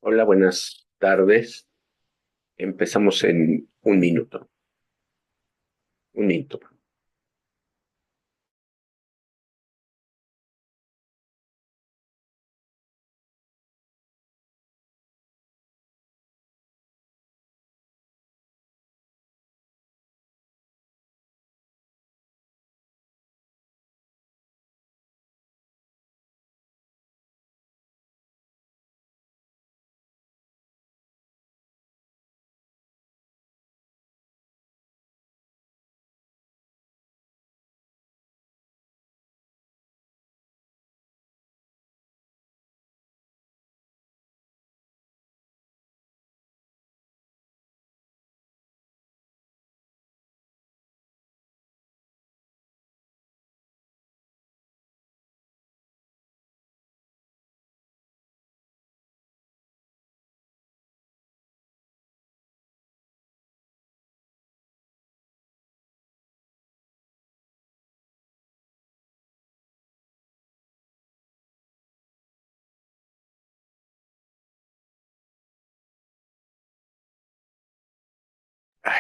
Hola, buenas tardes. Empezamos en un minuto. Un minuto.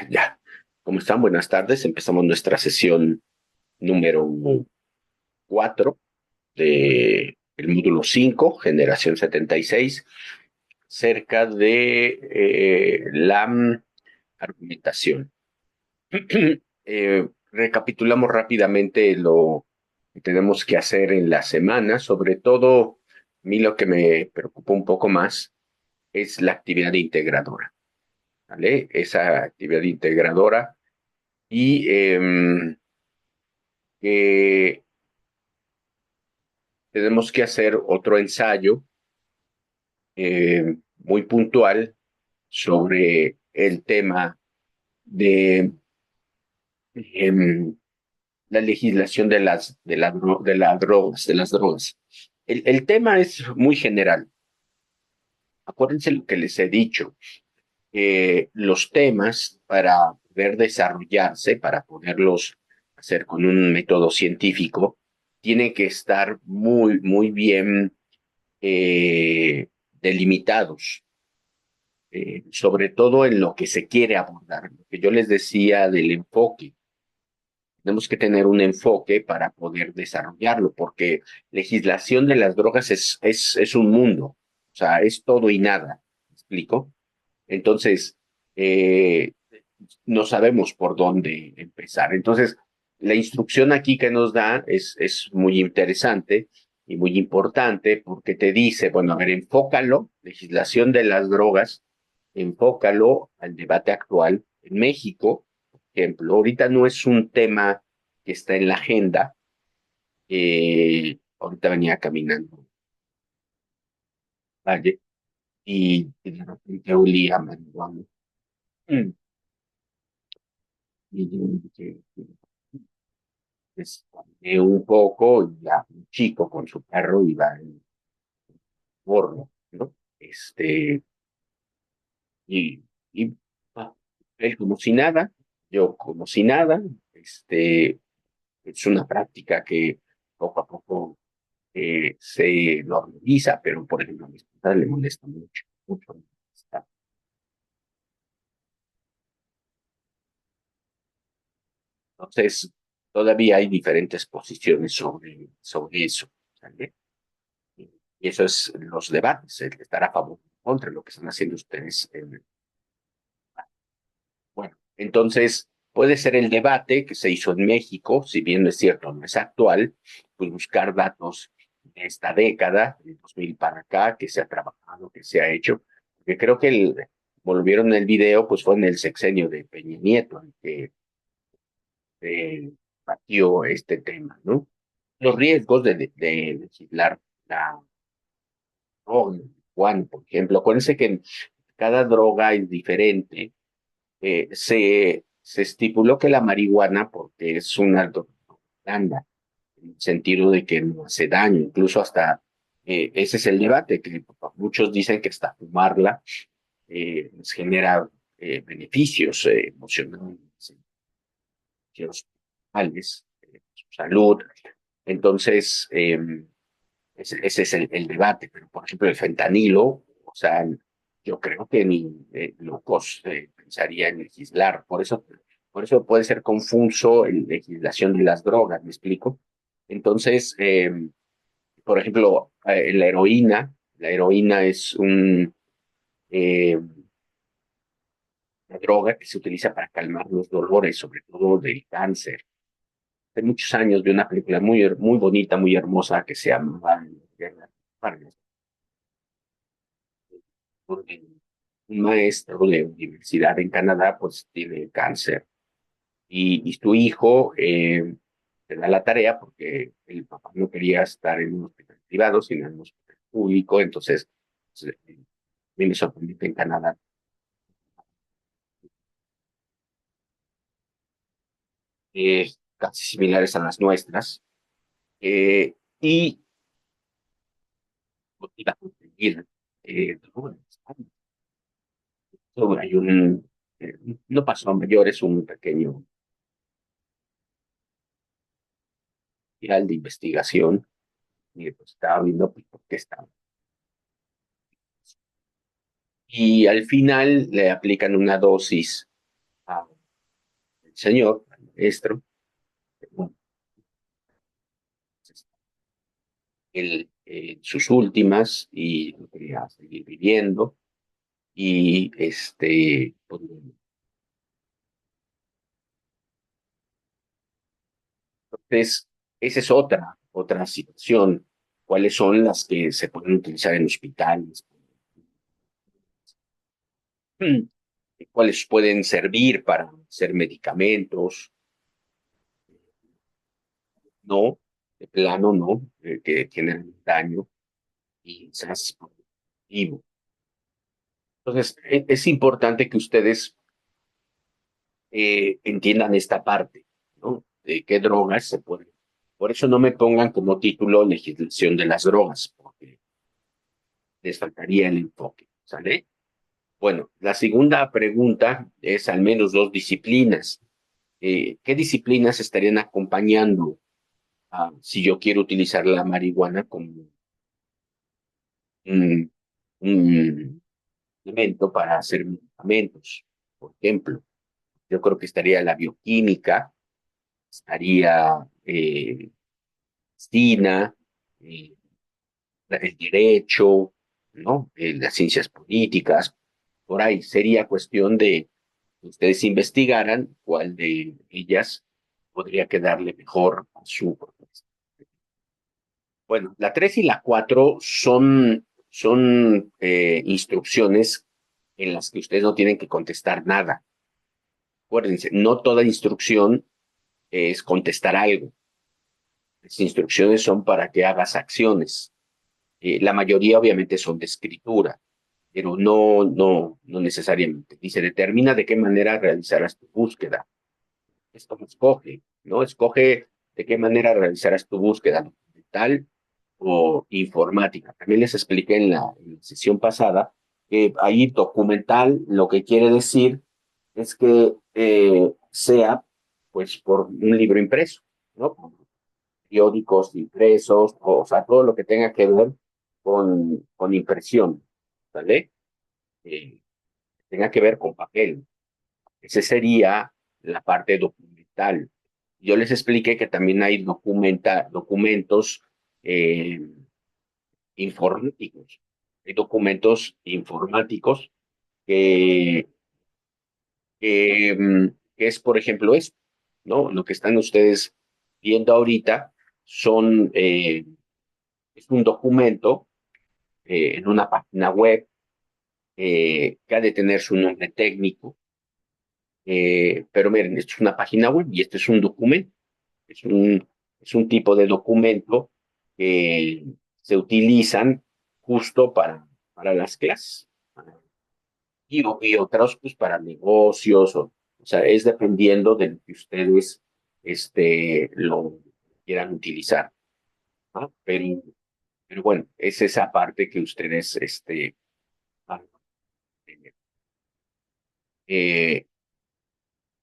Ya. ¿Cómo están? Buenas tardes. Empezamos nuestra sesión número 4 de el módulo 5, generación 76, cerca de la argumentación. Recapitulamos rápidamente lo que tenemos que hacer en la semana. Sobre todo, a mí lo que me preocupa un poco más es la actividad integradora, ¿vale? Esa actividad integradora y que tenemos que hacer otro ensayo muy puntual sobre el tema de em, la legislación de las drogas. El tema es muy general. Acuérdense lo que les he dicho. Los temas para poder desarrollarse, para poderlos hacer con un método científico, tienen que estar muy, muy bien delimitados, sobre todo en lo que se quiere abordar. Lo que yo les decía del enfoque. Tenemos que tener un enfoque para poder desarrollarlo, porque legislación de las drogas es un mundo, o sea, es todo y nada. ¿Me explico? Entonces, eh, no sabemos por dónde empezar. Entonces, la instrucción aquí que nos da es muy interesante y muy importante porque te dice, bueno, a ver, enfócalo, legislación de las drogas, enfócalo al debate actual en México, por ejemplo. Ahorita no es un tema que está en la agenda. Ahorita venía caminando, ¿vale? Y de repente olía marihuana. Mm. Y yo dije, un poco, ya un chico con su perro iba en gorro, ¿no? Y, y ah, él como si nada, yo como si nada, es una práctica que poco a poco se normaliza, pero por ejemplo a mi esposa le molesta mucho, mucho. Le molesta. Entonces, todavía hay diferentes posiciones sobre eso, ¿sale? Y eso es los debates, el estar a favor o contra lo que están haciendo ustedes. Bueno, entonces puede ser el debate que se hizo en México, si bien no es cierto, no es actual, pues buscar datos de esta década, de 2000 para acá, que se ha trabajado, que se ha hecho, porque creo que volvieron el video, pues fue en el sexenio de Peña Nieto, el que batió este tema, ¿no? Los riesgos de legislar la droga, Juan, por ejemplo, acuérdense que cada droga es diferente. Se estipuló que la marihuana, porque es una droga blanda, en el sentido de que no hace daño, incluso hasta ese es el debate, que muchos dicen que hasta fumarla les genera beneficios emocionales, beneficios mentales, su salud. Entonces, ese es el debate, pero por ejemplo el fentanilo, o sea, yo creo que ni locos pensaría en legislar. Por eso puede ser confuso en legislación de las drogas, ¿me explico? Entonces, por ejemplo, la heroína es eh, una droga que se utiliza para calmar los dolores, sobre todo del cáncer. Hace muchos años vi una película muy bonita, muy hermosa, que se llama Vargas, porque un maestro de universidad en Canadá pues tiene cáncer y su hijo le da la tarea porque el papá no quería estar en un hospital privado, sino en un hospital público. Entonces, pues, a mí me sorprendió que en Canadá casi similares a las nuestras, y pues, iba a conseguir drogas. Hay eh, no pasó a mayores, un pequeño viral de investigación, y pues estaba viendo pues, por qué estaba. Y al final le aplican una dosis al señor, al maestro. Bueno, él sus últimas y no quería seguir viviendo. Y pues, entonces, esa es otra situación. ¿Cuáles son las que se pueden utilizar en hospitales? ¿Cuáles pueden servir para hacer medicamentos? No, de plano no, que tienen daño y quizás vivo. Entonces, es importante que ustedes entiendan esta parte, ¿no? De qué drogas se pueden. Por eso no me pongan como título legislación de las drogas, porque les faltaría el enfoque, ¿sale? Bueno, la segunda pregunta es al menos dos disciplinas. ¿Qué disciplinas estarían acompañando si yo quiero utilizar la marihuana como un, un elemento para hacer medicamentos? Por ejemplo, yo creo que estaría la bioquímica, estaría medicina, eh, el derecho, ¿no? Las ciencias políticas. Por ahí sería cuestión de que ustedes investigaran cuál de ellas podría quedarle mejor a su propuesta. Bueno, la 3 y la 4 son instrucciones en las que ustedes no tienen que contestar nada. Acuérdense, no toda instrucción es contestar algo. Las instrucciones son para que hagas acciones. La mayoría obviamente son de escritura, pero no necesariamente. Dice, determina de qué manera realizarás tu búsqueda. Esto no escoge, ¿no? Escoge de qué manera realizarás tu búsqueda, documental o informática. También les expliqué en la sesión pasada que ahí documental lo que quiere decir es que sea pues por un libro impreso, ¿no? Periódicos impresos, o sea, todo lo que tenga que ver con impresión, ¿vale? Eh, tenga que ver con papel. Esa sería la parte documental. Yo les expliqué que también hay documentos eh, informáticos. Hay documentos informáticos que, que es, por ejemplo, esto, ¿no? Lo que están ustedes viendo ahorita son, es un documento en una página web que ha de tener su nombre técnico, pero miren, esto es una página web y este es un documento, es un, es un tipo de documento que se utilizan justo para las clases y otros pues para negocios, o sea, es dependiendo de lo que ustedes lo quieran utilizar, ¿no? Pero bueno, es esa parte que ustedes van a tener. Eh,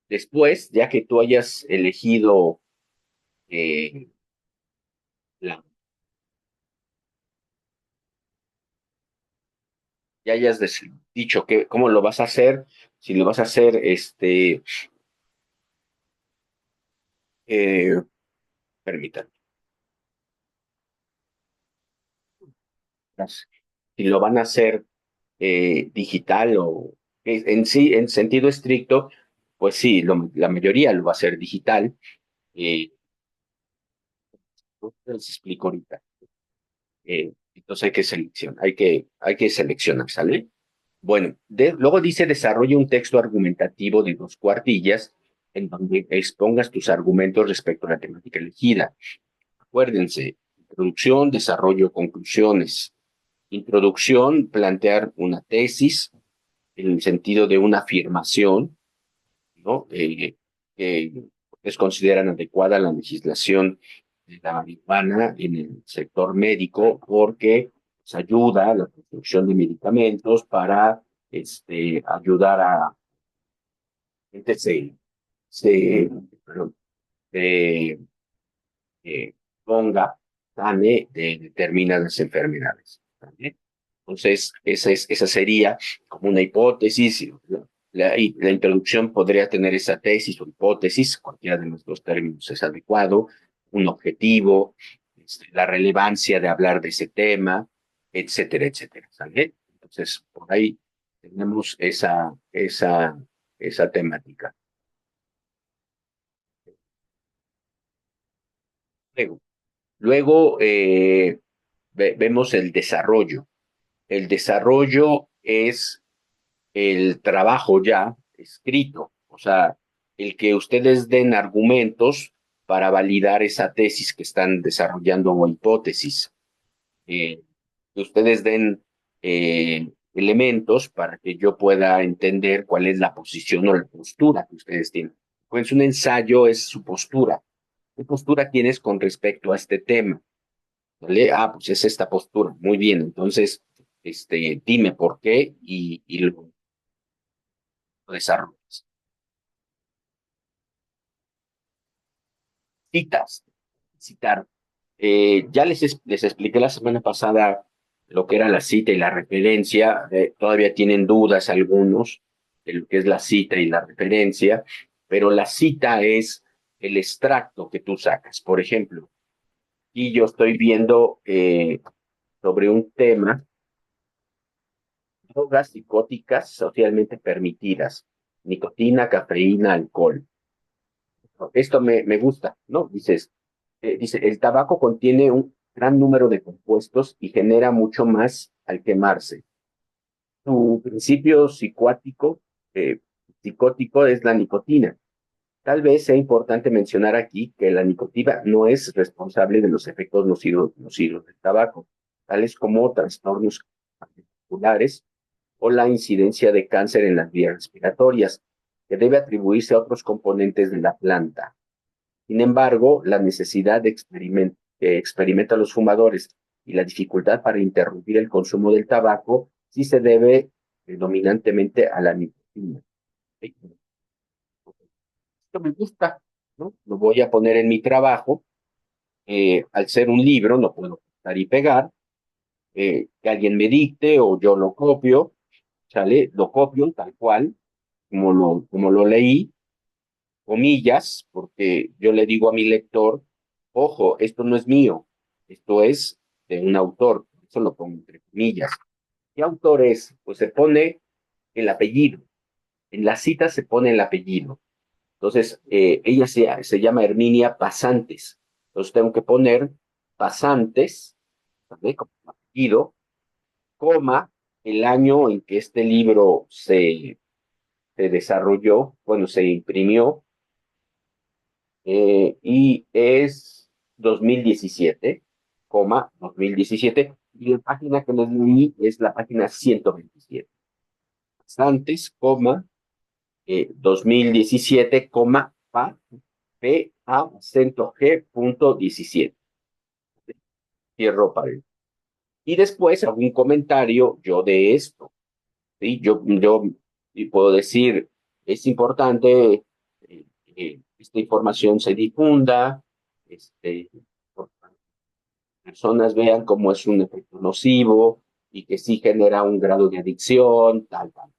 Después, ya que tú hayas elegido eh, la, ya hayas dicho que, cómo lo vas a hacer, si lo vas a hacer, eh, permítanme, si lo van a hacer digital o en sí, en sentido estricto, pues sí, la mayoría lo va a hacer digital. Eh, les explico ahorita. Entonces hay que seleccionar, ¿sale? Bueno, luego dice desarrolla un texto argumentativo de 2 cuartillas en donde expongas tus argumentos respecto a la temática elegida. Acuérdense, introducción, desarrollo, conclusiones. Introducción, plantear una tesis en el sentido de una afirmación, ¿no? Que es consideran adecuada la legislación de la marihuana en el sector médico porque pues, ayuda a la construcción de medicamentos para ayudar a gente se, perdón, se, ponga, sane de determinadas enfermedades. ¿Vale? Entonces, esa sería como una hipótesis. La introducción podría tener esa tesis o hipótesis, cualquiera de los dos términos es adecuado, un objetivo, la relevancia de hablar de ese tema, etcétera, etcétera. ¿Sale? Entonces, por ahí tenemos esa temática. Luego, vemos el desarrollo. El desarrollo es el trabajo ya escrito, o sea, el que ustedes den argumentos para validar esa tesis que están desarrollando o hipótesis, que ustedes den elementos para que yo pueda entender cuál es la posición o la postura que ustedes tienen. Pues un ensayo es su postura. ¿Qué postura tienes con respecto a este tema? ¿Vale? Ah, pues es esta postura. Muy bien, entonces, dime por qué y lo desarrollas. Citas, citar. Ya les expliqué la semana pasada lo que era la cita y la referencia. Todavía tienen dudas algunos de lo que es la cita y la referencia, pero la cita es el extracto que tú sacas. Por ejemplo, y yo estoy viendo sobre un tema, drogas psicóticas socialmente permitidas, nicotina, cafeína, alcohol. Esto me gusta, ¿no? Dice, el tabaco contiene un gran número de compuestos y genera mucho más al quemarse. Su principio psicótico es la nicotina. Tal vez sea importante mencionar aquí que la nicotina no es responsable de los efectos nocivos del tabaco, tales como trastornos cardiovasculares o la incidencia de cáncer en las vías respiratorias, que debe atribuirse a otros componentes de la planta. Sin embargo, la necesidad que experimentan los fumadores y la dificultad para interrumpir el consumo del tabaco sí se debe dominantemente a la nicotina. Esto me gusta, ¿no? Lo voy a poner en mi trabajo. Al ser un libro, no puedo cortar y pegar. Que alguien me dicte o yo lo copio, ¿sale? Lo copio tal cual, como lo leí, comillas, porque yo le digo a mi lector, ojo, esto no es mío, esto es de un autor, eso lo pongo entre comillas. ¿Qué autor es? Pues se pone el apellido, en la cita se pone el apellido. Entonces, ella se llama Herminia Pasantes, entonces tengo que poner Pasantes, ¿vale? Como apellido, coma, el año en que este libro se desarrolló, bueno, se imprimió, y es 2017, 2017, y la página que les leí es la página 127. Antes, 2017, P, A, acento G, punto 17. Cierro paréntesis. Y después hago un comentario yo de esto. ¿Sí? Yo y puedo decir, es importante que esta información se difunda, este, personas vean cómo es un efecto nocivo, y que sí genera un grado de adicción, tal, tal.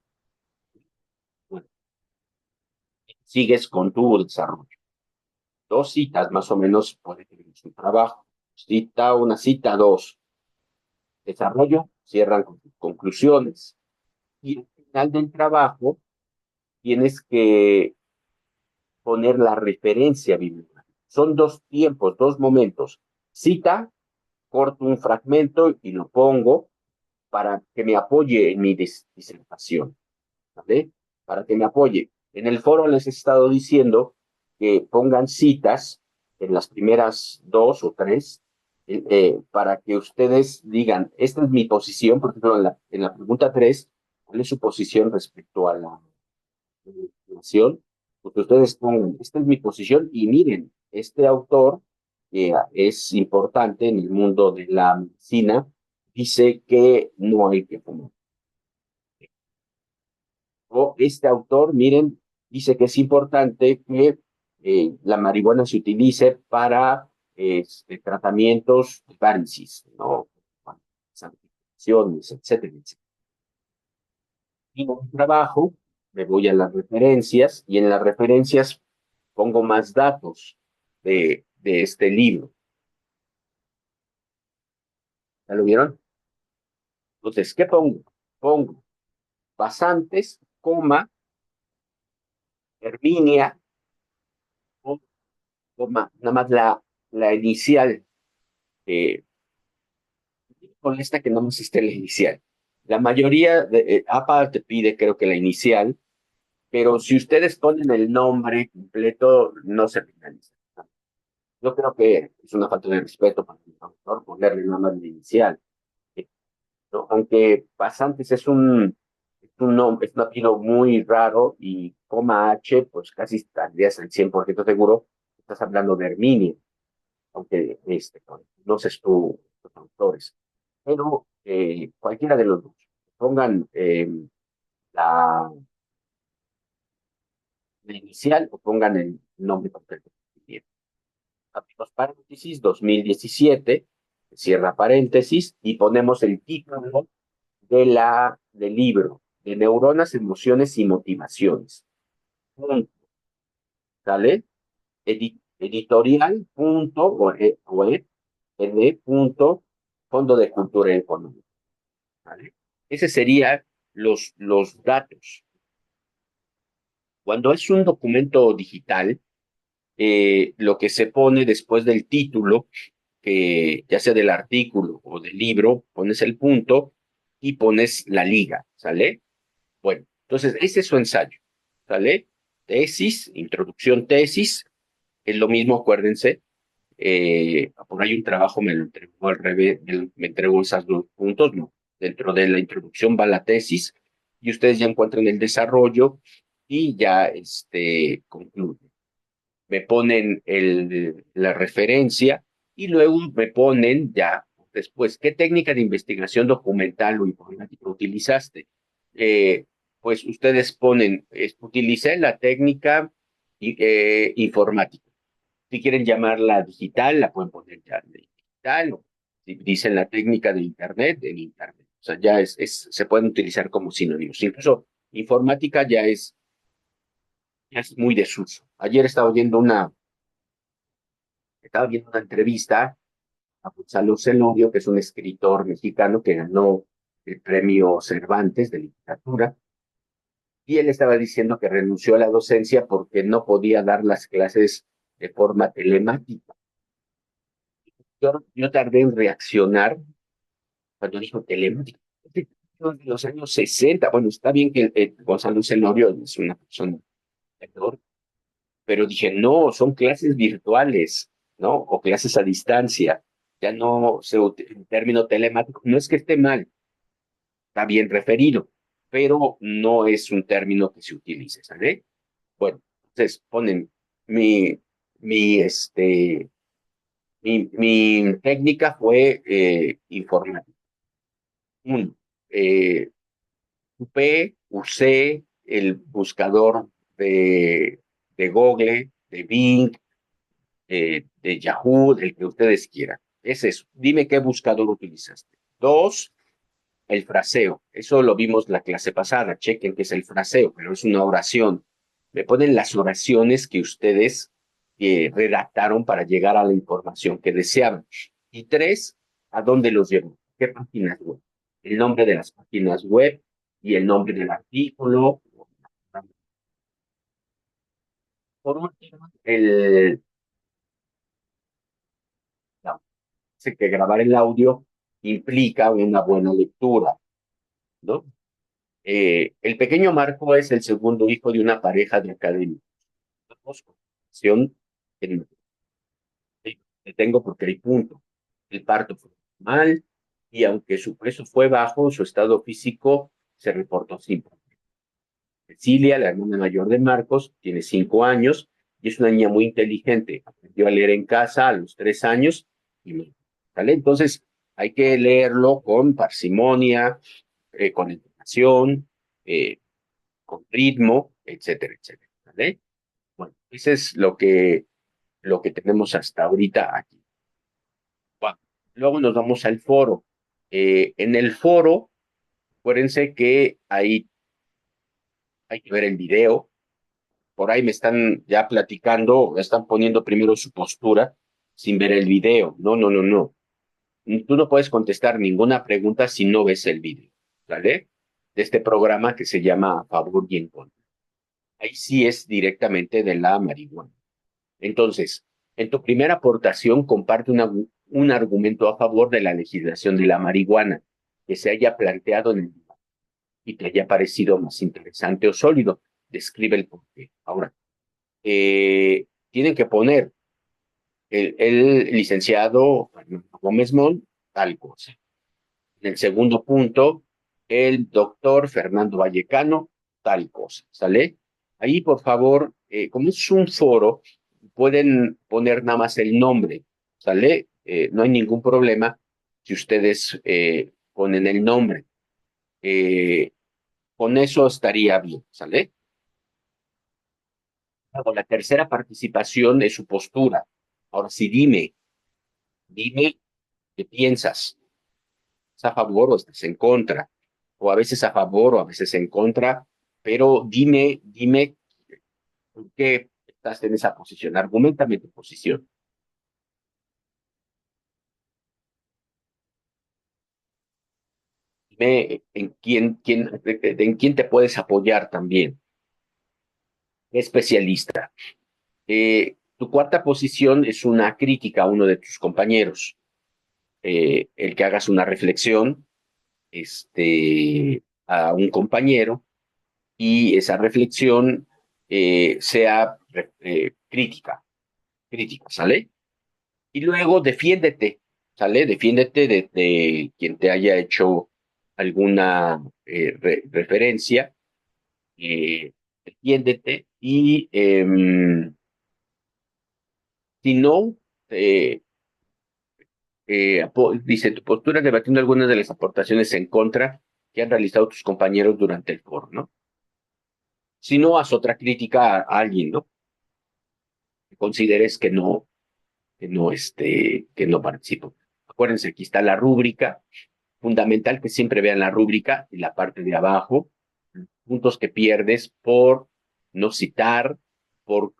Bueno, sigues con tu desarrollo. 2 citas más o menos puede tener su trabajo. Cita una, cita dos, desarrollo, cierran con sus conclusiones. Y al final del trabajo tienes que poner la referencia bibliográfica. Son 2 tiempos, 2 momentos. Cita, corto un fragmento y lo pongo para que me apoye en mi disertación, ¿vale? Para que me apoye. En el foro les he estado diciendo que pongan citas en las primeras 2 o 3 para que ustedes digan, esta es mi posición, por ejemplo, en la pregunta 3, ¿cuál es su posición respecto a la información? Porque ustedes pongan, esta es mi posición y miren, este autor que es importante en el mundo de la medicina, dice que no hay que fumar. O este autor, miren, dice que es importante que la marihuana se utilice para tratamientos de parálisis, ¿no? Santificaciones, etcétera, etcétera. Y en el trabajo me voy a las referencias y en las referencias pongo más datos de este libro. ¿Ya lo vieron? Entonces, ¿qué pongo? Pongo pasantes, coma, Herminia, coma, nada más la inicial, eh, con esta que no más esté la inicial. La mayoría de APA te pide, creo que la inicial, pero si ustedes ponen el nombre completo, no se finaliza. Yo creo que es una falta de respeto para el autor ponerle nada más la inicial. ¿No? Aunque Pasantes es un apellido muy raro y coma H, pues casi estarías al 100% seguro, estás hablando de Herminia, aunque no sé tus autores. Pero cualquiera de los dos, pongan la, la inicial o pongan el nombre completo. Bien. Abrimos paréntesis, 2017, cierra paréntesis y ponemos el título del libro, de neuronas, emociones y motivaciones. Punto. ¿Sale? Editorial punto punto Fondo de Cultura Económica. ¿Vale? Ese serían los datos. Cuando es un documento digital, lo que se pone después del título, que ya sea del artículo o del libro, pones el punto y pones la liga, ¿sale? Bueno, entonces ese es su ensayo, ¿sale? Tesis, introducción, tesis, es lo mismo, acuérdense. Por ahí un trabajo me lo entregó al revés, me entregó esos 2 puntos, no. Dentro de la introducción va la tesis y ustedes ya encuentran el desarrollo y ya concluyen. Me ponen la referencia y luego me ponen ya después, ¿qué técnica de investigación documental o informática utilizaste? Eh, pues ustedes ponen, utilicé la técnica informática. Si quieren llamarla digital, la pueden poner ya de digital, o si dicen la técnica de Internet, en Internet. O sea, ya se pueden utilizar como sinónimos. Incluso informática ya es muy desuso. Ayer estaba viendo una entrevista a Gonzalo Zenorio, que es un escritor mexicano que ganó el premio Cervantes de literatura, y él estaba diciendo que renunció a la docencia porque no podía dar las clases de forma telemática. Yo tardé en reaccionar cuando dijo telemática. De los años 60, bueno, está bien que Gonzalo Zenorio es una persona mayor, pero dije, no, son clases virtuales, ¿no? O clases a distancia. Ya no el término telemático, no es que esté mal, está bien referido, pero no es un término que se utilice, ¿sale? Bueno, entonces ponen mi, mi, este, mi técnica fue informática. Uno, usé el buscador de Google, de Bing, de Yahoo, del que ustedes quieran. Es eso. Dime qué buscador utilizaste. Dos, el fraseo. Eso lo vimos la clase pasada. Chequen qué es el fraseo, pero es una oración. Me ponen las oraciones que ustedes redactaron para llegar a la información que deseaban. Y tres, ¿a dónde los llevo? ¿Qué páginas web? El nombre de las páginas web y el nombre del artículo. Por último, sé que grabar el audio implica una buena lectura, ¿no? El pequeño Marco es el segundo hijo de una pareja de académicos. Tenemos conversación en- tengo porque hay punto. El parto fue mal y aunque su peso fue bajo, su estado físico se reportó sin problema. Cecilia, la hermana mayor de Marcos, tiene 5 años y es una niña muy inteligente. Aprendió a leer en casa a los 3 años y ¿vale? Entonces hay que leerlo con parsimonia, con entonación, eh, con ritmo, etcétera, etcétera. ¿Vale? Bueno, eso es lo que tenemos hasta ahorita aquí. Bueno, luego nos vamos al foro. En el foro, acuérdense que ahí hay que ver el video. Por ahí me están ya platicando, me están poniendo primero su postura sin ver el video. No, no, no, no. Tú no puedes contestar ninguna pregunta si no ves el video, ¿vale? De este programa que se llama A Favor y en Contra. Ahí sí es directamente de la marihuana. Entonces, en tu primera aportación comparte un argumento a favor de la legislación de la marihuana que se haya planteado en el debate y te haya parecido más interesante o sólido. Describe el porqué. Ahora, tienen que poner el licenciado Fernando Gómez Mont, tal cosa. En el segundo punto, el doctor Fernando Vallecano, tal cosa, ¿sale? Ahí, por favor, como es un foro, pueden poner nada más el nombre, ¿sale? No hay ningún problema si ustedes ponen el nombre. Eh, con eso estaría bien, ¿sale? Luego, la tercera participación es su postura. Ahora sí, dime qué piensas. ¿Estás a favor o estás en contra? O a veces a favor o a veces en contra, pero dime por qué estás en esa posición. Argumentame tu posición. Dime en quién te puedes apoyar también. ¿Qué especialista? Tu cuarta posición es una crítica a uno de tus compañeros. El que hagas una reflexión a un compañero y esa reflexión sea crítica, ¿sale? Y luego defiéndete, ¿sale? Defiéndete de quien te haya hecho alguna referencia, defiéndete y si no, eh, dice tu postura debatiendo algunas de las aportaciones en contra que han realizado tus compañeros durante el foro, ¿no? Si no, haz otra crítica a alguien, ¿no? Que consideres que no participo. Acuérdense, aquí está la rúbrica, fundamental que siempre vean la rúbrica en la parte de abajo, puntos que pierdes por no citar, por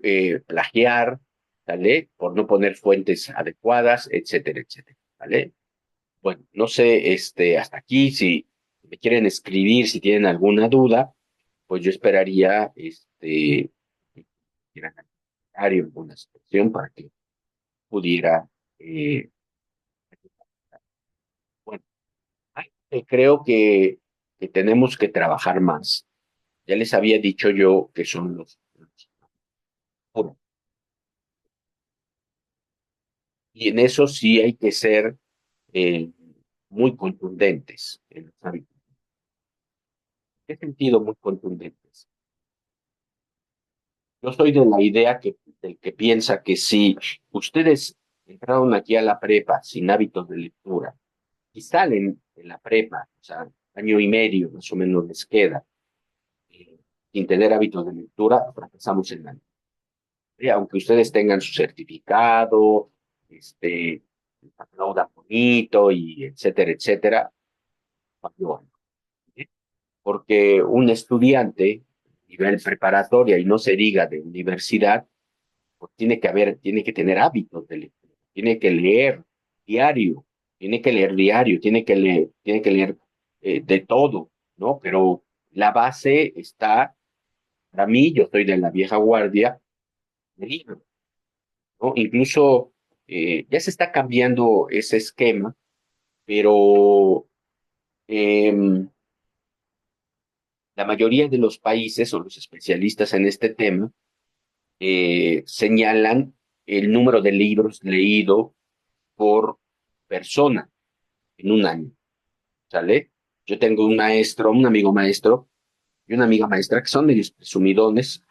plagiar, ¿vale? Por no poner fuentes adecuadas, etcétera, etcétera, ¿vale? Bueno, no sé, hasta aquí, si me quieren escribir, si tienen alguna duda, pues yo esperaría, que hicieran comentario, alguna situación para que pudiera, eh, bueno, creo que tenemos que trabajar más. Ya les había dicho yo que son bueno, y en eso sí hay que ser eh, muy contundentes en los hábitos. ¿En qué sentido muy contundentes? Yo soy de la idea del que piensa que si ustedes entraron aquí a la prepa sin hábitos de lectura y salen de la prepa, o sea, año y medio más o menos les queda, eh, sin tener hábitos de lectura, fracasamos en la vida. Aunque ustedes tengan su certificado, aplaudan bonito y etcétera, etcétera, falló, ¿eh? Porque un estudiante, nivel preparatoria y no se diga de universidad, pues tiene que tener hábitos de lectura, tiene que leer diario, tiene que leer de todo, ¿no? Pero la base está, para mí, yo soy de la vieja guardia, del libro, ¿no? Incluso ya se está cambiando ese esquema, pero em, la mayoría de los países o los especialistas en este tema señalan el número de libros leído por persona en un año, ¿sale? Yo tengo un maestro, un amigo maestro y una amiga maestra que son medios presumidones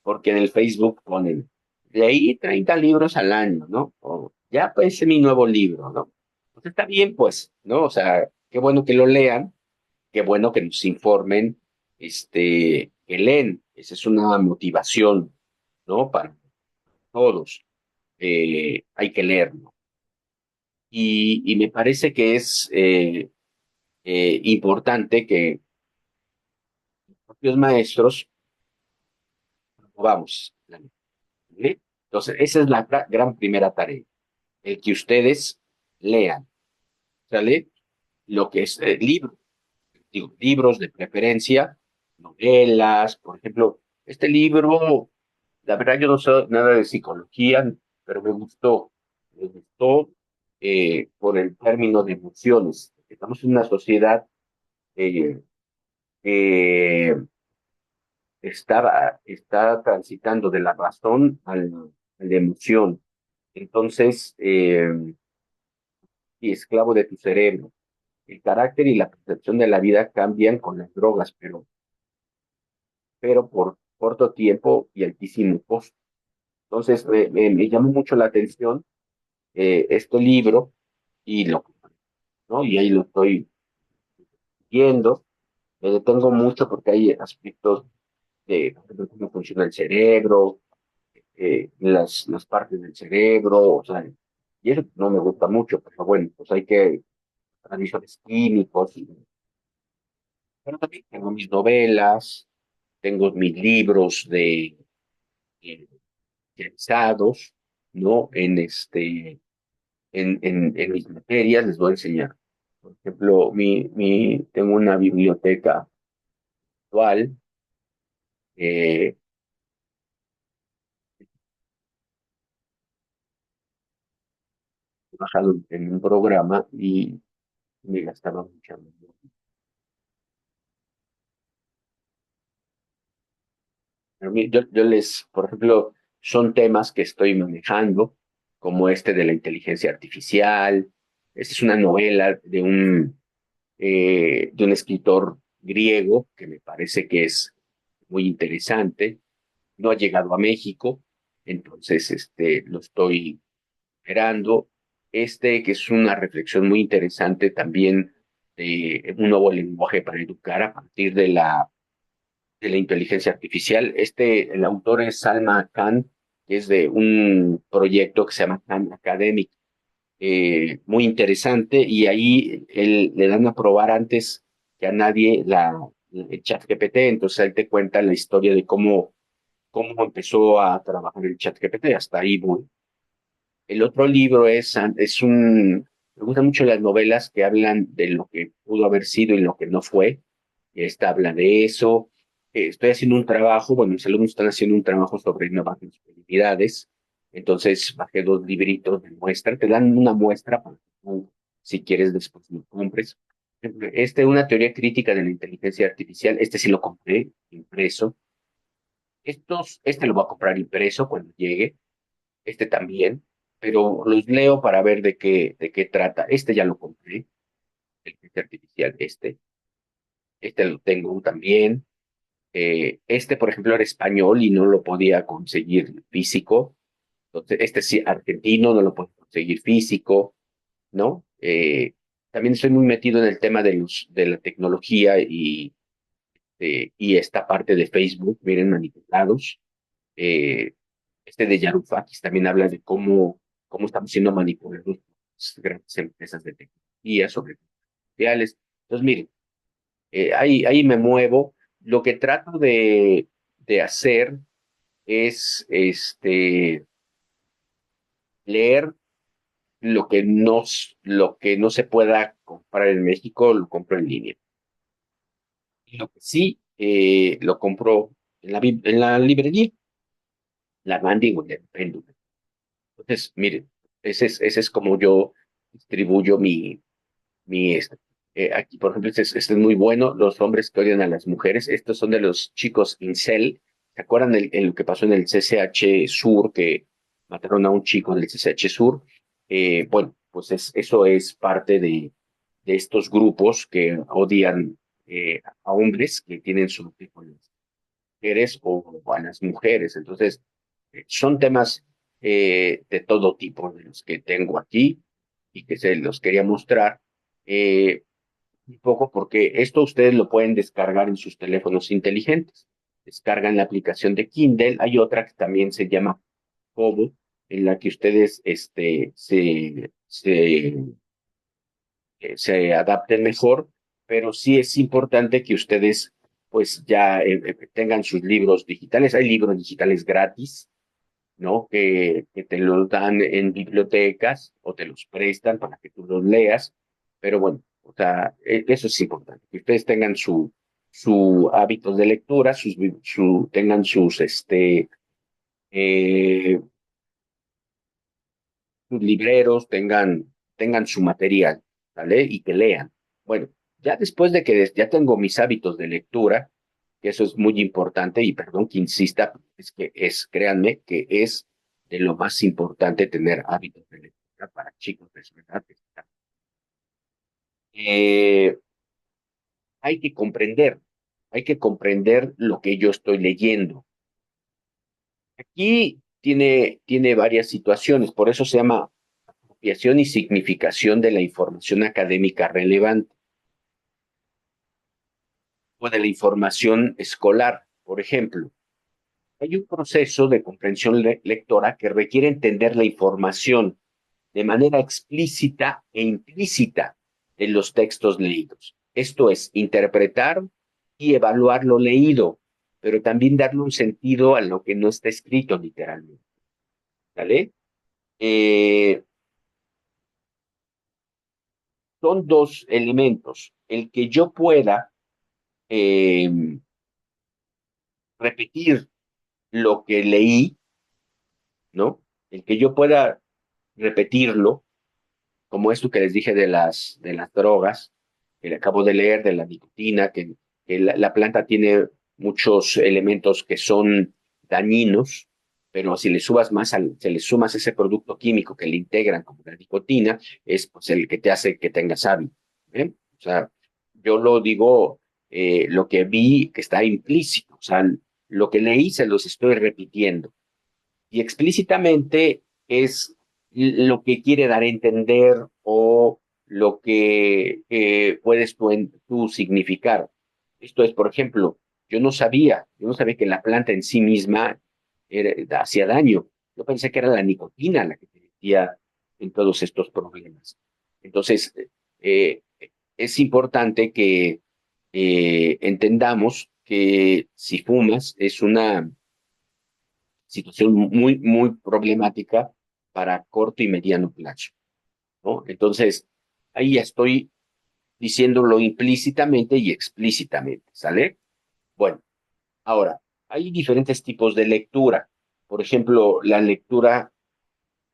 porque en el Facebook ponen, leí 30 libros al año, ¿no? O ya pues mi nuevo libro, ¿no? Pues está bien, pues, ¿no? O sea, qué bueno que lo lean, qué bueno que nos informen, que leen. Esa es una motivación, ¿no? Para todos. Hay que leerlo. Y me parece que es importante que los propios maestros, vamos, ¿sí? Entonces, esa es la gran primera tarea, el que ustedes lean, ¿sale? Lo que es libro, digo, libros de preferencia, novelas, por ejemplo, este libro, la verdad yo no sé nada de psicología, pero me gustó por el término de emociones. Estamos en una sociedad eh, que está transitando de la razón a la emoción. Entonces, y esclavo de tu cerebro. El carácter y la percepción de la vida cambian con las drogas, pero por corto tiempo y altísimo costo. Entonces, me llamó mucho la atención este libro y ¿no? Y ahí lo estoy viendo. Me detengo mucho porque hay aspectos de por ejemplo, cómo funciona el cerebro, las partes del cerebro, o sea, y eso no me gusta mucho, pero bueno, pues hay que análisis químicos, pero también tengo mis novelas, tengo mis libros eh, especializados, ¿no? En mis materias les voy a enseñar. Por ejemplo, tengo una biblioteca actual, eh, he bajado en un programa y me gastaba mucha memoria. Pero por ejemplo, son temas que estoy manejando, como este de la inteligencia artificial. Esta es una novela de un escritor griego que me parece que es muy interesante. No ha llegado a México, entonces lo estoy esperando. Que es una reflexión muy interesante también de un nuevo lenguaje para educar a partir de la inteligencia artificial. El autor es Salma Khan, que es de un proyecto que se llama Khan Academic, muy interesante, y ahí le dan a probar antes que a nadie el chat GPT, entonces él te cuenta la historia de cómo empezó a trabajar el chat GPT, hasta ahí voy. El otro libro me gustan mucho las novelas que hablan de lo que pudo haber sido y lo que no fue. Esta habla de eso. Estoy haciendo un trabajo, bueno, mis alumnos están haciendo un trabajo sobre nuevas disponibilidades. Entonces bajé dos libritos de muestra. Te dan una muestra para que tú, si quieres, después lo compres. Una teoría crítica de la inteligencia artificial. Este sí lo compré impreso. Este lo voy a comprar impreso cuando llegue, este también, pero los leo para ver de qué trata. Este ya lo compré, el inteligencia artificial, este lo tengo también. Por ejemplo, era español y no lo podía conseguir físico. Entonces, este sí, argentino, no lo puedo conseguir físico, ¿no? También estoy muy metido en el tema de la tecnología y esta parte de Facebook, miren, manipulados. Eh, de Varoufakis también habla de cómo estamos siendo manipulados por las grandes empresas de tecnología, sobre redes sociales. Entonces, miren, ahí me muevo. Lo que trato de hacer es leer lo que no se pueda comprar en México, lo compro en línea. Y lo que sí, lo compro en la librería, la Mandy o en el Péndulo. Entonces, miren, ese es como yo distribuyo aquí, por ejemplo, este es muy bueno, los hombres que odian a las mujeres. Estos son de los chicos incel. ¿Se acuerdan lo que pasó en el CCH Sur, que mataron a un chico en el CCH Sur? Bueno, pues eso es parte de estos grupos que odian a hombres que tienen su tipo de mujeres o a las mujeres. Entonces, son temas de todo tipo de los que tengo aquí y que se los quería mostrar. Eh, un poco porque esto ustedes lo pueden descargar en sus teléfonos inteligentes. Descargan la aplicación de Kindle. Hay otra que también se llama Kobo, en la que ustedes se adapten mejor, pero sí es importante que ustedes pues ya tengan sus libros digitales. Hay libros digitales gratis, ¿no? Que te los dan en bibliotecas o te los prestan para que tú los leas, pero bueno, o sea, eso es importante, que ustedes tengan su hábitos de lectura, tengan eh, sus libreros, tengan su material, ¿vale? Y que lean. Bueno, ya después de que ya tengo mis hábitos de lectura, que eso es muy importante, y perdón que insista, créanme, que es de lo más importante tener hábitos de lectura para chicos de su edad. Eh, hay que comprender, hay que comprender lo que yo estoy leyendo. Aquí tiene varias situaciones, por eso se llama apropiación y significación de la información académica relevante o de la información escolar. Por ejemplo, hay un proceso de comprensión lectora que requiere entender la información de manera explícita e implícita en los textos leídos. Esto es, interpretar y evaluar lo leído, pero también darle un sentido a lo que no está escrito literalmente. ¿Vale? Eh, son dos elementos. El que yo pueda eh, repetir lo que leí, ¿no? El que yo pueda repetirlo, como esto que les dije de las drogas, que le acabo de leer, de la nicotina, que la planta tiene muchos elementos que son dañinos, pero si le se le sumas ese producto químico que le integran como la nicotina, es pues el que te hace que tengas hábito. ¿Eh? O sea, yo lo digo, lo que vi que está implícito, o sea, lo que leí se los estoy repitiendo y explícitamente es lo que quiere dar a entender o lo que puedes tú significar. Esto es, por ejemplo, yo no sabía que la planta en sí misma hacía daño. Yo pensé que era la nicotina la que te metía en todos estos problemas. Entonces, eh, es importante que entendamos que si fumas es una situación muy problemática para corto y mediano plazo, ¿no? Entonces, ahí ya estoy diciéndolo implícitamente y explícitamente, ¿sale? Bueno, ahora, hay diferentes tipos de lectura. Por ejemplo, la lectura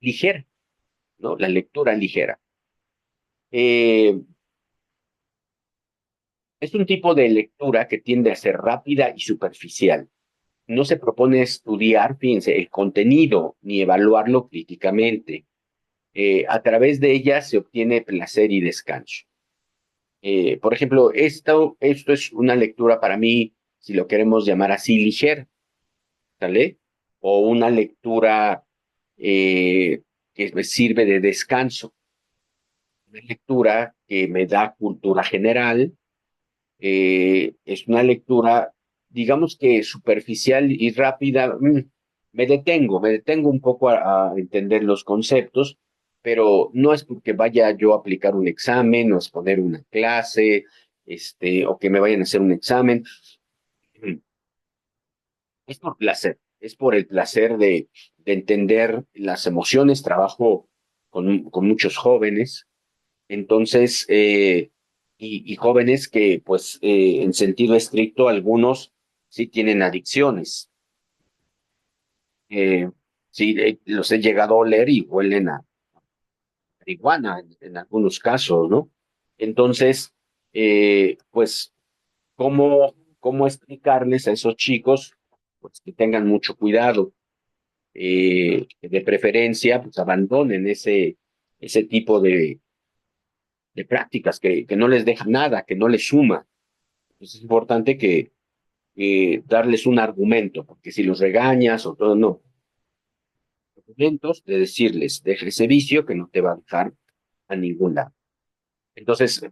ligera, ¿no? La lectura ligera. Eh, es un tipo de lectura que tiende a ser rápida y superficial. No se propone estudiar, fíjense, el contenido ni evaluarlo críticamente. A través de ella se obtiene placer y descanso. Por ejemplo, esto es una lectura para mí, si lo queremos llamar así, ligera, ¿sale? O una lectura que me sirve de descanso, una lectura que me da cultura general, es una lectura, digamos que superficial y rápida. Me detengo un poco a entender los conceptos, pero no es porque vaya yo a aplicar un examen o a exponer una clase, o que me vayan a hacer un examen. Es por placer, es por el placer de entender las emociones. Trabajo con muchos jóvenes, entonces, y jóvenes que, pues, en sentido estricto, algunos sí tienen adicciones. Eh, sí, los he llegado a oler y huelen a marihuana en algunos casos, ¿no? Entonces, pues, ¿cómo explicarles a esos chicos, pues, que tengan mucho cuidado? De preferencia, pues abandonen ese tipo de prácticas que no les deja nada, que no les suma. Entonces es importante que darles un argumento, porque si los regañas o todo, no. Argumentos de decirles, deja ese vicio que no te va a dejar a ningún lado. Entonces,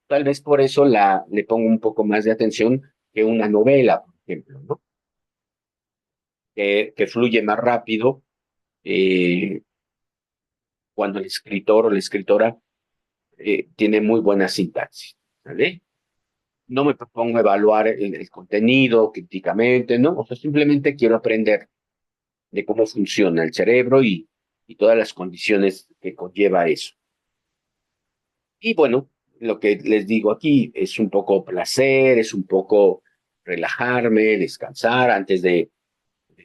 tal vez por eso le pongo un poco más de atención que una novela, por ejemplo, ¿no? Que fluye más rápido eh, cuando el escritor o la escritora tiene muy buena sintaxis, ¿vale? No me propongo evaluar el contenido críticamente, ¿no? O sea, simplemente quiero aprender de cómo funciona el cerebro y todas las condiciones que conlleva eso. Y bueno, lo que les digo aquí es un poco placer, es un poco relajarme, descansar antes de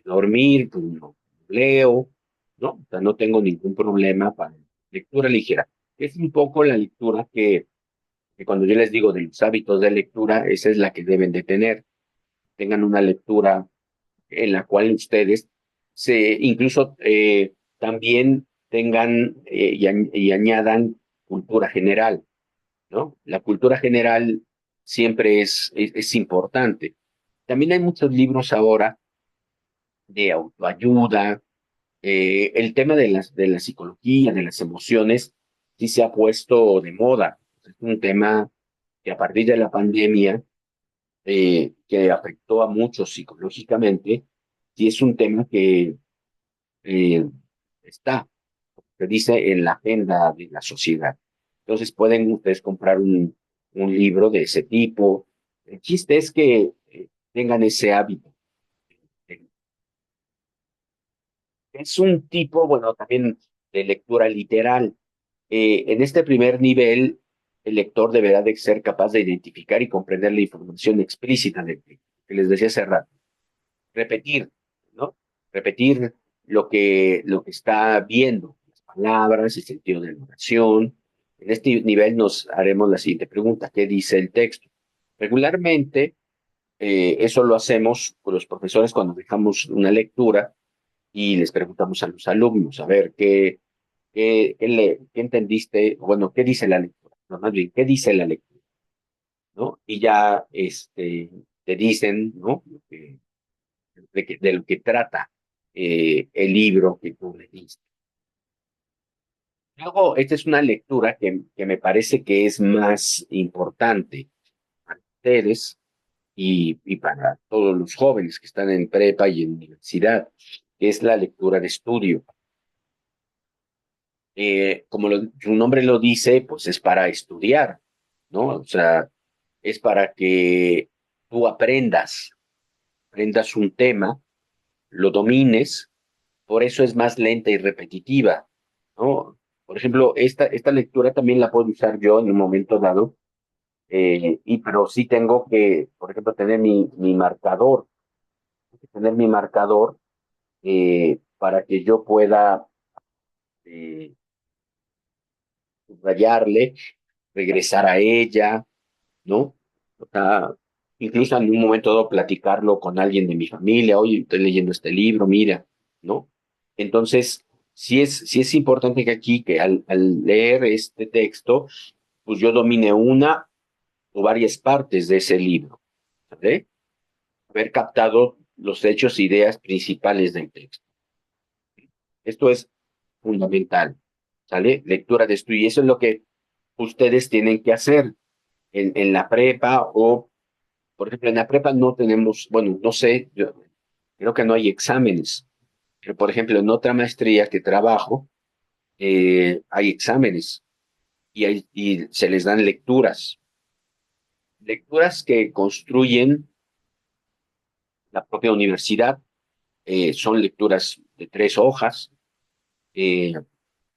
dormir, pues no leo, ¿no? O sea, no tengo ningún problema para lectura ligera. Es un poco la lectura que cuando yo les digo de los hábitos de lectura, esa es la que deben de tener. Tengan una lectura en la cual ustedes incluso también tengan y añadan cultura general, ¿no? La cultura general siempre es importante. También hay muchos libros ahora de autoayuda. El tema de la psicología, de las emociones, sí se ha puesto de moda. Es un tema que a partir de la pandemia, que afectó a muchos psicológicamente, sí es un tema que eh, está, se dice, en la agenda de la sociedad. Entonces pueden ustedes comprar un libro de ese tipo. El chiste es que tengan ese hábito. Es un tipo, bueno, también de lectura literal. En este primer nivel, el lector deberá de ser capaz de identificar y comprender la información explícita que les decía hace rato. Repetir, ¿no? Repetir lo que está viendo, las palabras, el sentido de la oración. En este nivel nos haremos la siguiente pregunta: ¿qué dice el texto? Regularmente, eso lo hacemos con los profesores cuando dejamos una lectura y les preguntamos a los alumnos, a ver, ¿qué entendiste? Bueno, ¿qué dice la lectura? No, más bien, ¿qué dice la lectura? ¿No? Y ya te dicen, ¿no? De lo que trata el libro que tú leíste. Luego, esta es una lectura que me parece que es más importante para ustedes y para todos los jóvenes que están en prepa y en universidad, que es la lectura de estudio. Como su nombre lo dice, pues es para estudiar, ¿no? O sea, es para que tú aprendas un tema, lo domines, por eso es más lenta y repetitiva, ¿no? Por ejemplo, esta lectura también la puedo usar yo en un momento dado, pero sí tengo que, por ejemplo, tener mi marcador para que yo pueda eh, subrayarle, regresar a ella, ¿no? O sea, incluso en un momento dado platicarlo con alguien de mi familia, oye, estoy leyendo este libro, mira, ¿no? Entonces, sí es importante que aquí, que al leer este texto, pues yo domine una o varias partes de ese libro, ¿vale? Haber captado los hechos e ideas principales del texto. Esto es fundamental, ¿sale? Lectura de esto, y eso es lo que ustedes tienen que hacer en la prepa o, por ejemplo, en la prepa no tenemos, bueno, no sé, yo creo que no hay exámenes, pero por ejemplo, en otra maestría que trabajo, hay exámenes y se les dan lecturas. lecturas que construyen la propia universidad, son lecturas de 3 hojas, eh,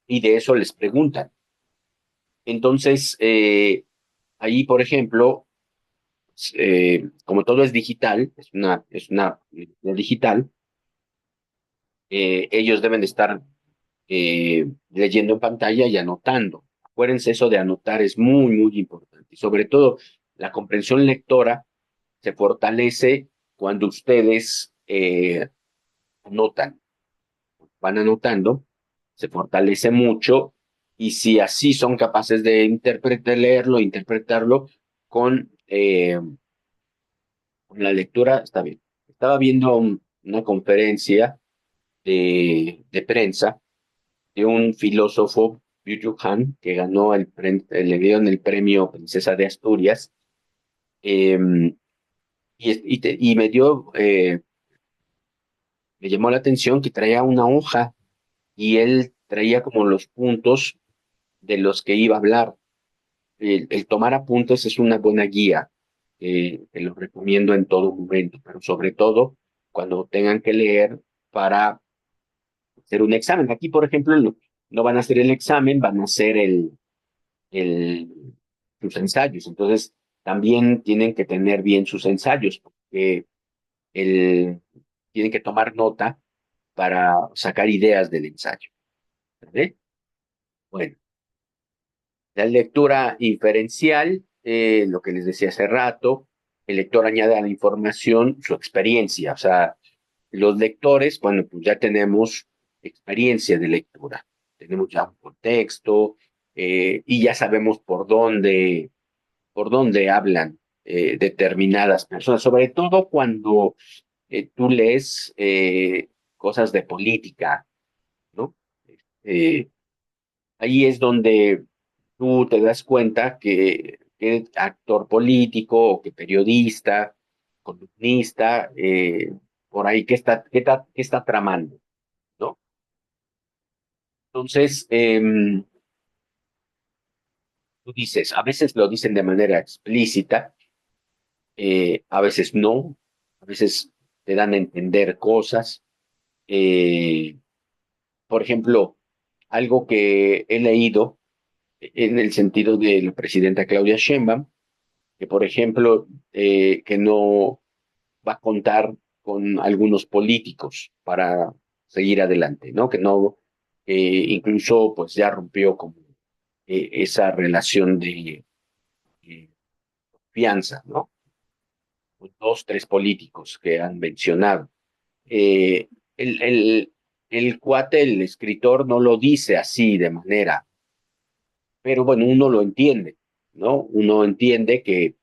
y de eso les preguntan. Entonces, ahí, por ejemplo, como todo es digital, es una digital, ellos deben de estar leyendo en pantalla y anotando. Acuérdense, eso de anotar es muy, muy importante. Y sobre todo, la comprensión lectora se fortalece cuando ustedes anotan, van anotando, se fortalece mucho, y si así son capaces de leerlo, interpretarlo con la lectura, está bien. Estaba viendo una conferencia de prensa de un filósofo, Byung-Chul Han, que ganó le dieron el premio Princesa de Asturias, eh, y me llamó la atención que traía una hoja y él traía como los puntos de los que iba a hablar. El tomar apuntes es una buena guía, te lo recomiendo en todo momento, pero sobre todo cuando tengan que leer para hacer un examen. Aquí, por ejemplo, no van a hacer el examen, van a hacer el, sus ensayos. Entonces, también tienen que tener bien sus ensayos, porque el, tienen que tomar nota para sacar ideas del ensayo. ¿Vale? Bueno, la lectura inferencial, lo que les decía hace rato, el lector añade a la información su experiencia. O sea, los lectores, bueno, pues ya tenemos experiencia de lectura, tenemos ya un contexto, y ya sabemos por dónde hablan determinadas personas, sobre todo cuando tú lees cosas de política, ¿no? Eh, Ahí es donde tú te das cuenta que actor político o que periodista, columnista, por ahí qué está tramando, ¿no? Entonces, tú dices, a veces lo dicen de manera explícita, a veces no, a veces te dan a entender cosas. Eh, por ejemplo, algo que he leído en el sentido de la presidenta Claudia Sheinbaum, que por ejemplo, que no va a contar con algunos políticos para seguir adelante, ¿no? Que no, incluso pues ya rompió como esa relación de confianza, ¿no? Pues, 2, 3 políticos que han mencionado. Eh, el, el, el cuate, el escritor, no lo dice así de manera, pero bueno, uno lo entiende, ¿no? Uno entiende que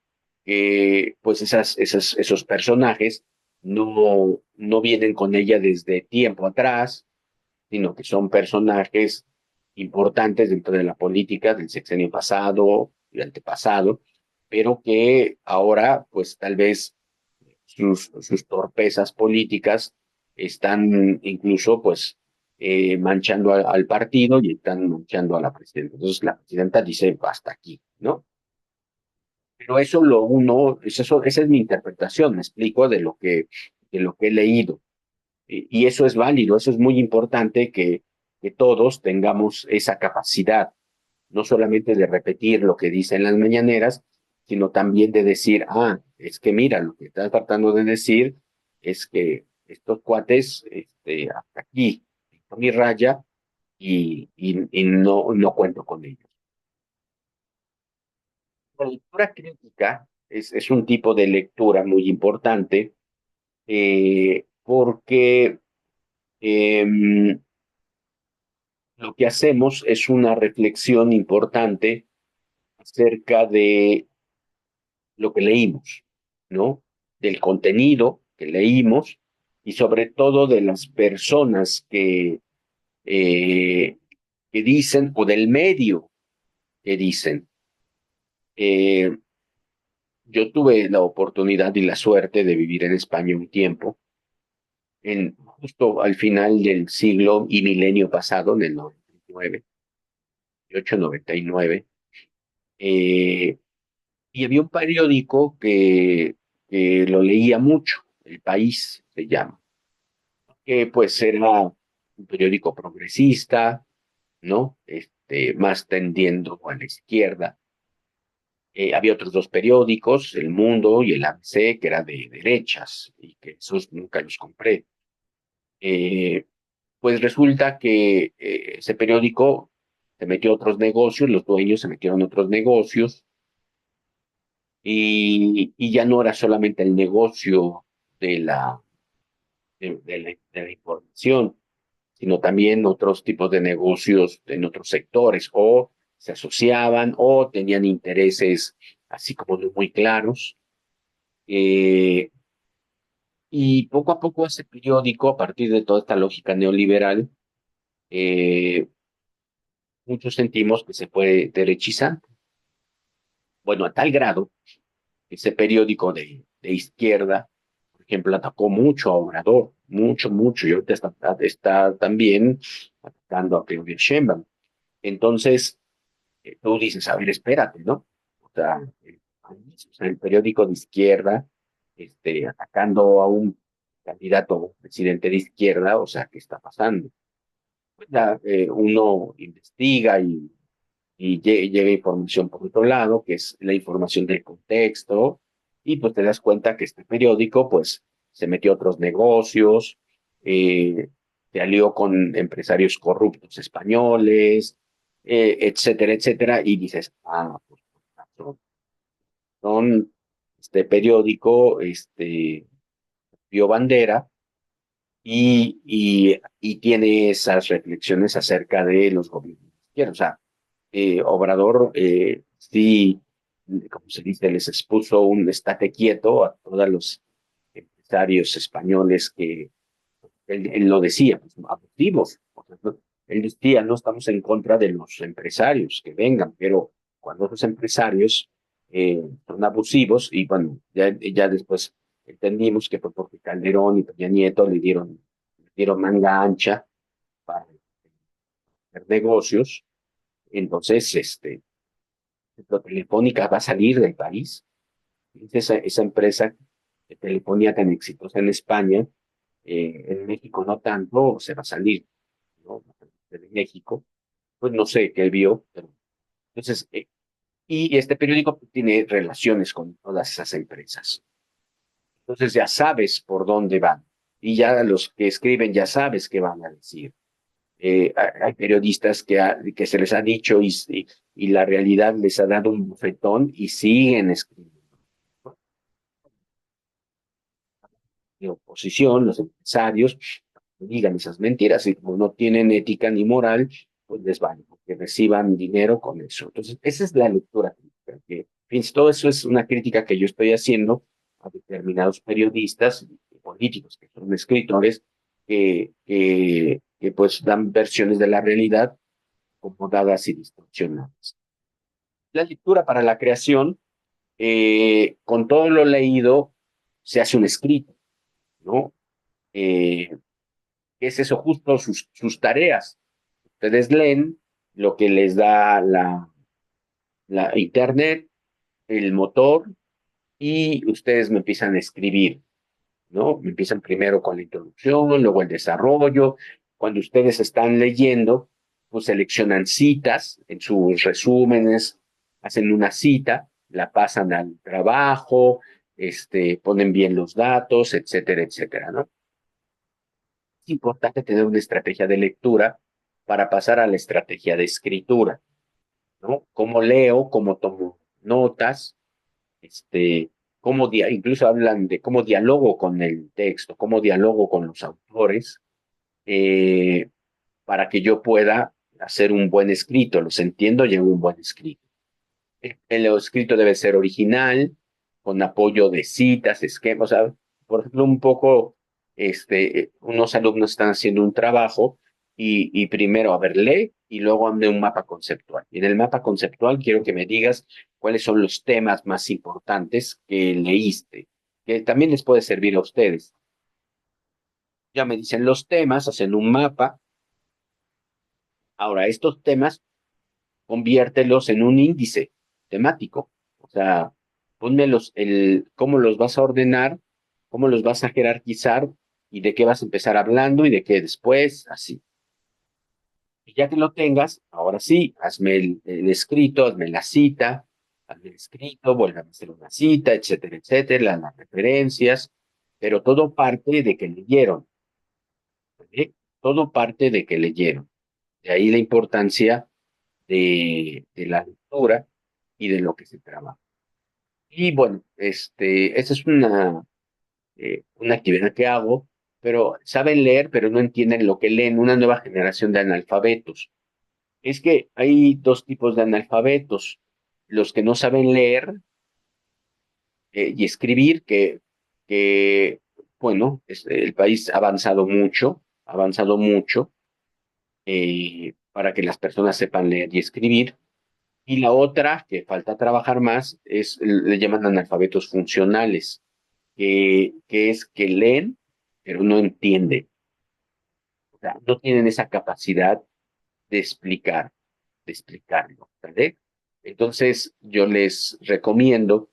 pues esos personajes no vienen con ella desde tiempo atrás, sino que son personajes importantes dentro de la política del sexenio pasado y antepasado, pero que ahora, pues tal vez sus torpezas políticas están incluso, pues, manchando al partido y están manchando a la presidenta. Entonces la presidenta dice, hasta aquí, ¿no? Pero esa es mi interpretación, me explico de lo que he leído. Y eso es válido, eso es muy importante que todos tengamos esa capacidad, no solamente de repetir lo que dicen las mañaneras, sino también de decir, es que mira, lo que estás tratando de decir es que estos cuates, hasta aquí, a mi raya, y no cuento con ellos. La lectura crítica es un tipo de lectura muy importante, porque lo que hacemos es una reflexión importante acerca de lo que leímos, ¿no? Del contenido que leímos y sobre todo de las personas eh, que dicen o del medio que dicen. Eh, yo tuve la oportunidad y la suerte de vivir en España un tiempo, justo al final del siglo y milenio pasado, en el 99, 98, 99. Y había un periódico que lo leía mucho, El País se llama, que pues era un periódico progresista, ¿no? Más tendiendo a la izquierda. Había otros dos periódicos, El Mundo y el ABC, que eran de derechas, y que esos nunca los compré. Eh, pues resulta que ese periódico se metió a otros negocios, los dueños se metieron a otros negocios, y ya no era solamente el negocio de la información, sino también otros tipos de negocios en otros sectores, o se asociaban o tenían intereses así como no muy claros. Eh, y poco a poco ese periódico, a partir de toda esta lógica neoliberal, eh, muchos sentimos que se fue derechizando. Bueno, a tal grado que ese periódico de izquierda, por ejemplo, atacó mucho a Obrador, mucho, mucho, y ahorita está también atacando a Claudia Sheinbaum. Entonces, tú dices, a ver, espérate, ¿no? O sea, el periódico de izquierda, atacando a un candidato presidente de izquierda, o sea, ¿qué está pasando? Pues ya uno investiga y llega información por otro lado, que es la información del contexto, y pues te das cuenta que este periódico, pues, se metió a otros negocios, eh, se alió con empresarios corruptos españoles, etcétera, etcétera, y dices, pues, son este periódico, vio bandera y tiene esas reflexiones acerca de los gobiernos de izquierda. O sea, Obrador sí, como se dice, les expuso un estate quieto a todos los empresarios españoles que él lo decía, pues, abusivos. O sea, él decía, no estamos en contra de los empresarios que vengan, pero cuando esos empresarios son abusivos, y bueno, ya después entendimos que fue porque Calderón y Peña Nieto le dieron manga ancha para hacer negocios. Entonces, Telefónica va a salir del país. Esa empresa de telefonía tan exitosa en España, en México no tanto, se va a salir, ¿no? De México, pues no sé qué vio, pero entonces, y este periódico tiene relaciones con todas esas empresas. Entonces ya sabes por dónde van. Y ya los que escriben ya sabes qué van a decir. Hay periodistas que se les ha dicho y la realidad les ha dado un bofetón y siguen escribiendo. De oposición, los empresarios, digan esas mentiras y como no tienen ética ni moral, pues les vale, porque reciban dinero con eso. Entonces, esa es la lectura crítica. Que, en fin, todo eso es una crítica que yo estoy haciendo a determinados periodistas y políticos que son escritores que pues dan versiones de la realidad como dadas y distorsionadas. La lectura para la creación, con todo lo leído, se hace un escrito, ¿no? ¿Qué es eso? Justo sus tareas. Ustedes leen lo que les da la internet, el motor, y ustedes me empiezan a escribir, ¿no? Me empiezan primero con la introducción, luego el desarrollo. Cuando ustedes están leyendo, pues seleccionan citas en sus resúmenes, hacen una cita, la pasan al trabajo, ponen bien los datos, etcétera, etcétera, ¿no? Es importante tener una estrategia de lectura para pasar a la estrategia de escritura, ¿no? Cómo leo, cómo tomo notas, incluso hablan de cómo dialogo con el texto, cómo dialogo con los autores, eh, para que yo pueda hacer un buen escrito, los entiendo y hago un buen escrito. El escrito debe ser original, con apoyo de citas, esquemas. O sea, por ejemplo, un poco, unos alumnos están haciendo un trabajo y primero, a ver, lee y luego hazme un mapa conceptual. Y en el mapa conceptual quiero que me digas cuáles son los temas más importantes que leíste, que también les puede servir a ustedes. Ya me dicen los temas, hacen un mapa. Ahora, estos temas, conviértelos en un índice temático. O sea, ponme cómo los vas a ordenar, cómo los vas a jerarquizar y de qué vas a empezar hablando y de qué después, así. Y ya que lo tengas, ahora sí, hazme el escrito, hazme la cita, hazme el escrito, vuelve a hacer una cita, etcétera, etcétera, las referencias, pero todo parte de que leyeron, ¿vale? Todo parte de que leyeron. De ahí la importancia de la lectura y de lo que se trabaja. Y bueno, esa es una actividad que hago, pero saben leer, pero no entienden lo que leen, una nueva generación de analfabetos. Es que hay dos tipos de analfabetos, los que no saben leer y escribir, bueno, el país ha avanzado mucho para que las personas sepan leer y escribir. Y la otra, que falta trabajar más, le llaman analfabetos funcionales, que es que leen, pero no entienden. O sea, no tienen esa capacidad de explicar, de explicarlo, ¿vale? Entonces, yo les recomiendo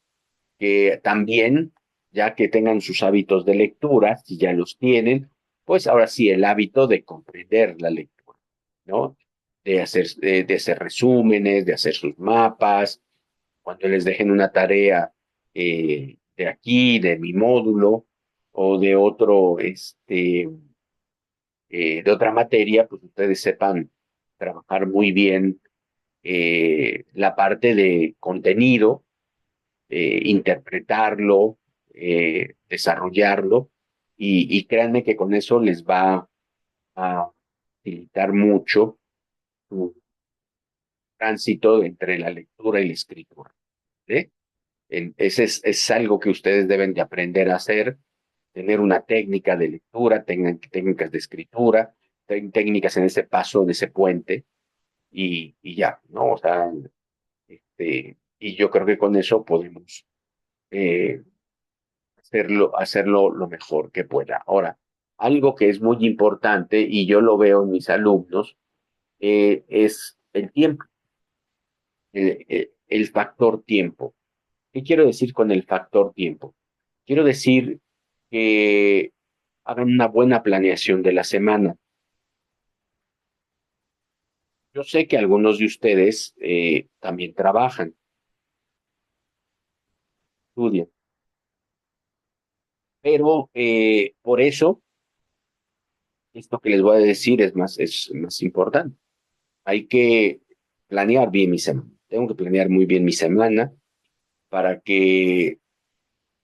que también, ya que tengan sus hábitos de lectura, si ya los tienen, pues ahora sí, el hábito de comprender la lectura, ¿no? De hacer resúmenes, de hacer sus mapas, cuando les dejen una tarea de aquí, de mi módulo, o de de otra materia, pues ustedes sepan trabajar muy bien la parte de contenido, interpretarlo, desarrollarlo, y créanme que con eso les va a facilitar mucho su tránsito entre la lectura y la escritura. ¿Eh? Ese es algo que ustedes deben de aprender a hacer, tener una técnica de lectura, técnicas de escritura, técnicas en ese paso, de ese puente, y ya, ¿no? O sea, y yo creo que con eso podemos eh, hacerlo lo mejor que pueda. Ahora, algo que es muy importante, y yo lo veo en mis alumnos, es el tiempo, el factor tiempo. ¿Qué quiero decir con el factor tiempo? Quiero decir que hagan una buena planeación de la semana. Yo sé que algunos de ustedes también trabajan, estudian, pero por eso esto que les voy a decir es más importante. Hay que planear bien mi semana. Tengo que planear muy bien mi semana para que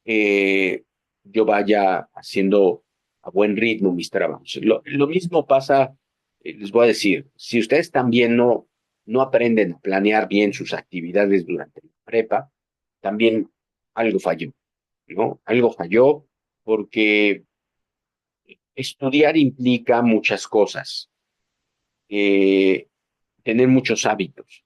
eh, yo vaya haciendo a buen ritmo mis trabajos. Lo mismo pasa, les voy a decir, si ustedes también no aprenden a planear bien sus actividades durante la prepa, también algo falló, ¿no? Algo falló porque estudiar implica muchas cosas, eh, tener muchos hábitos.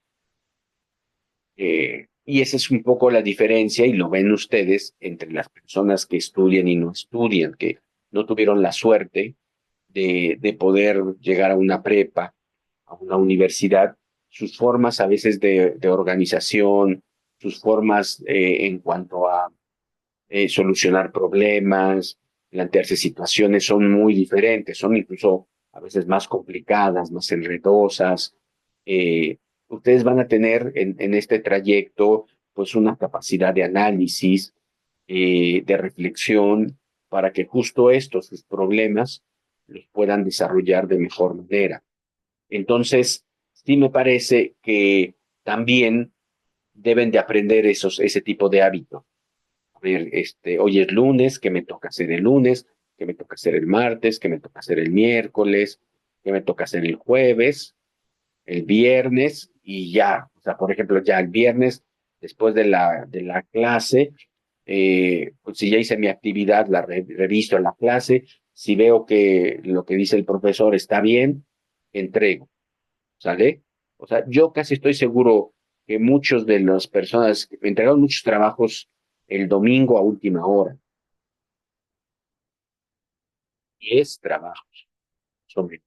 Y esa es un poco la diferencia, y lo ven ustedes, entre las personas que estudian y no estudian, que no tuvieron la suerte de poder llegar a una prepa, a una universidad, sus formas a veces de organización, sus formas en cuanto a solucionar problemas, plantearse situaciones son muy diferentes, son incluso a veces más complicadas, más enredosas. Eh, Ustedes van a tener en este trayecto pues una capacidad de análisis, de reflexión, para que justo estos, sus problemas, los puedan desarrollar de mejor manera. Entonces, sí me parece que también deben de aprender ese tipo de hábitos. A ver, hoy es lunes, ¿qué me toca hacer el lunes? ¿Qué me toca hacer el martes? ¿Qué me toca hacer el miércoles? ¿Qué me toca hacer el jueves? El viernes y ya. O sea, por ejemplo, ya el viernes, después de la clase, pues si ya hice mi actividad, la reviso en la clase. Si veo que lo que dice el profesor está bien, entrego. ¿Sale? O sea, yo casi estoy seguro que muchos de las personas entregaron muchos trabajos el domingo a última hora. 10 trabajos, sobre.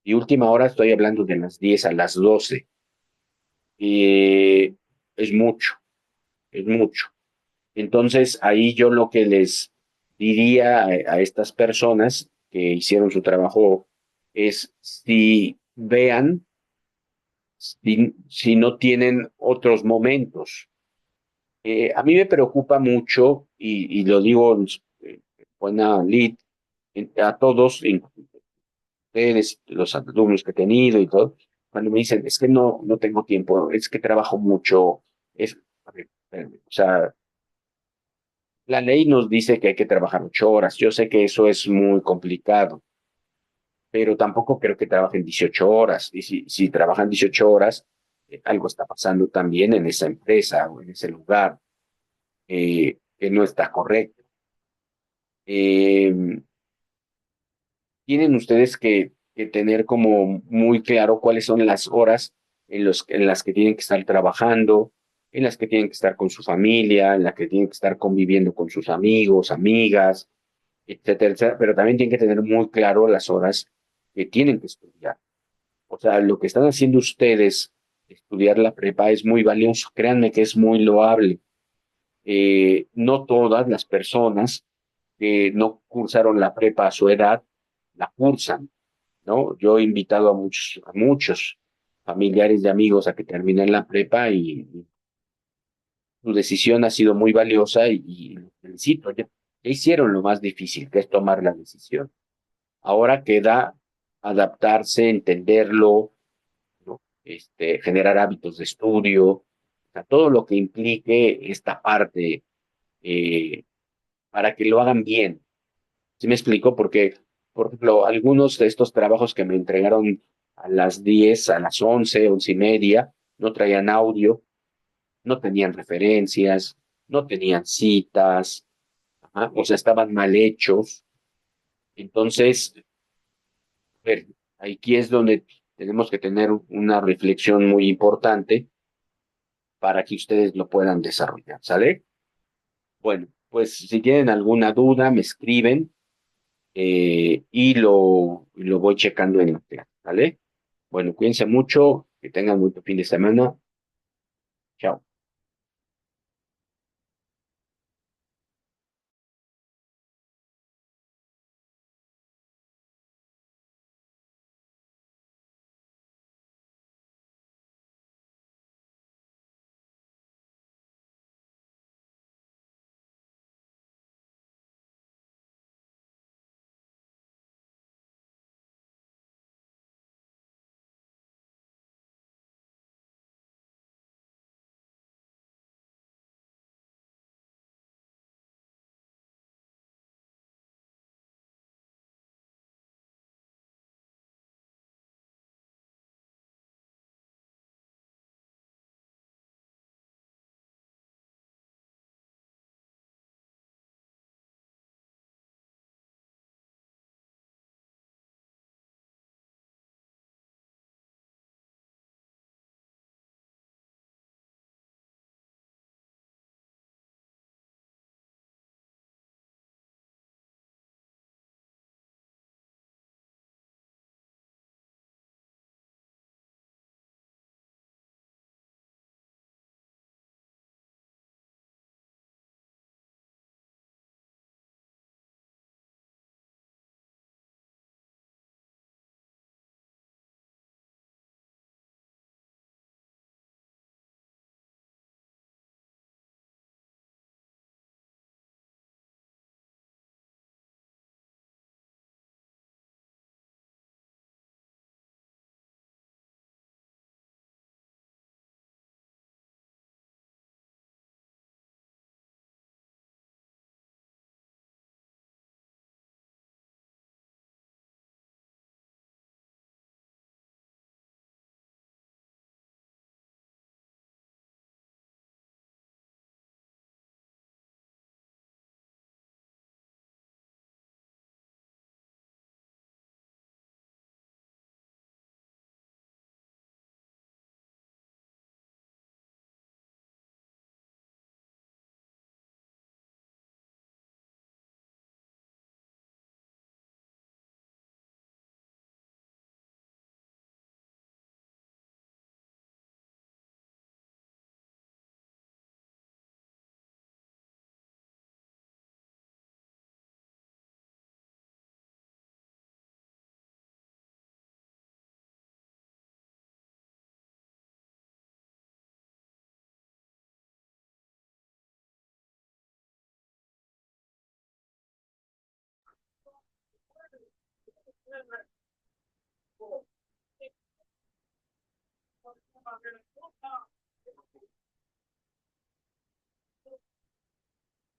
Y última hora estoy hablando de las 10 a las 12. Y es mucho, es mucho. Entonces, ahí yo lo que les diría a estas personas que hicieron su trabajo es si vean, si no tienen otros momentos. A mí me preocupa mucho, y lo digo eh, buena lid, a todos, ustedes, los alumnos que he tenido y todo, cuando me dicen, es que no tengo tiempo, es que trabajo mucho, a ver, espérame, o sea, la ley nos dice que hay que trabajar 8 horas. Yo sé que eso es muy complicado, pero tampoco creo que trabajen 18 horas. Y si trabajan 18 horas, algo está pasando también en esa empresa o en ese lugar que no está correcto. Eh, Tienen ustedes que tener como muy claro cuáles son las horas en las que tienen que estar trabajando, en las que tienen que estar con su familia, en las que tienen que estar conviviendo con sus amigos, amigas, etcétera, etcétera, pero también tienen que tener muy claro las horas que tienen que estudiar. O sea, lo que están haciendo ustedes, estudiar la prepa, es muy valioso, créanme que es muy loable. No todas las personas que no cursaron la prepa a su edad, la cursan, ¿no? Yo he invitado a muchos familiares de amigos a que terminen la prepa y su decisión ha sido muy valiosa y los felicito. Ya hicieron lo más difícil, que es tomar la decisión. Ahora queda adaptarse, entenderlo, ¿no? Generar hábitos de estudio, o sea, todo lo que implique esta parte eh, para que lo hagan bien. ¿Sí me explico? Porque, por ejemplo, algunos de estos trabajos que me entregaron a las 10, a las 11, 11:30, no traían audio, no tenían referencias, no tenían citas, ajá, o sea, estaban mal hechos. Entonces, ver, aquí es donde tenemos que tener una reflexión muy importante para que ustedes lo puedan desarrollar, ¿sale? Bueno, pues si tienen alguna duda, me escriben y lo voy checando en la clase, ¿vale? Bueno, cuídense mucho, que tengan muy buen fin de semana. Chao.